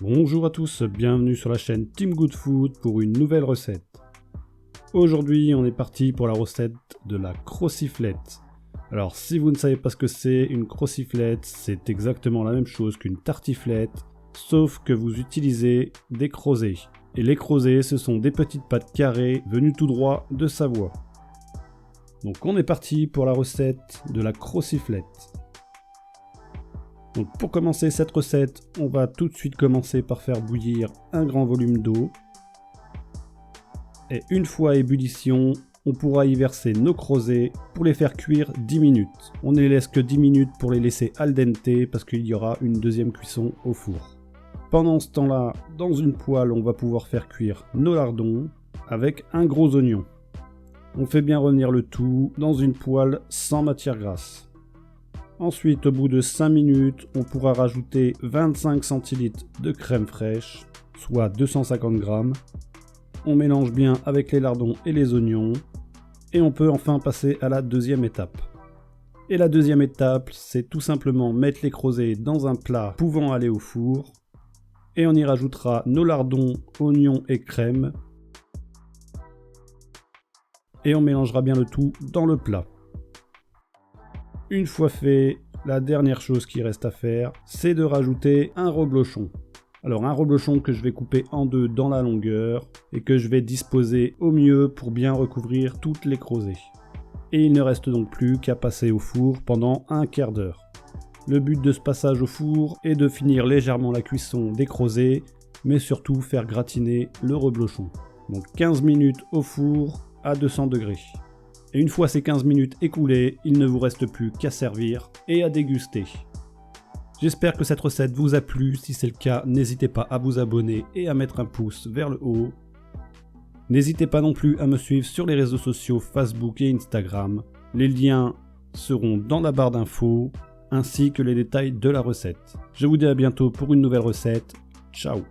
Bonjour à tous, bienvenue sur la chaîne Team Good Food pour une nouvelle recette. Aujourd'hui, on est parti pour la recette de la crociflette. Alors, si vous ne savez pas ce que c'est, une crociflette, c'est exactement la même chose qu'une tartiflette, sauf que vous utilisez des crozets. Et les crozets, ce sont des petites pâtes carrées venues tout droit de Savoie. Donc, on est parti pour la recette de la crociflette. Donc pour commencer cette recette, on va tout de suite commencer par faire bouillir un grand volume d'eau. Et une fois à ébullition, on pourra y verser nos crozets pour les faire cuire 10 minutes. On ne les laisse que 10 minutes pour les laisser al dente parce qu'il y aura une deuxième cuisson au four. Pendant ce temps-là, dans une poêle, on va pouvoir faire cuire nos lardons avec un gros oignon. On fait bien revenir le tout dans une poêle sans matière grasse. Ensuite, au bout de 5 minutes, on pourra rajouter 25 centilitres de crème fraîche, soit 250 g. On mélange bien avec les lardons et les oignons. Et on peut enfin passer à la deuxième étape. Et la deuxième étape, c'est tout simplement mettre les crozets dans un plat pouvant aller au four. Et on y rajoutera nos lardons, oignons et crème. Et on mélangera bien le tout dans le plat. Une fois fait, la dernière chose qui reste à faire, c'est de rajouter un reblochon. Alors un reblochon que je vais couper en deux dans la longueur et que je vais disposer au mieux pour bien recouvrir toutes les crozets. Et il ne reste donc plus qu'à passer au four pendant un quart d'heure. Le but de ce passage au four est de finir légèrement la cuisson des crozets, mais surtout faire gratiner le reblochon. Donc 15 minutes au four à 200 degrés. Et une fois ces 15 minutes écoulées, il ne vous reste plus qu'à servir et à déguster. J'espère que cette recette vous a plu. Si c'est le cas, n'hésitez pas à vous abonner et à mettre un pouce vers le haut. N'hésitez pas non plus à me suivre sur les réseaux sociaux Facebook et Instagram. Les liens seront dans la barre d'infos, ainsi que les détails de la recette. Je vous dis à bientôt pour une nouvelle recette. Ciao!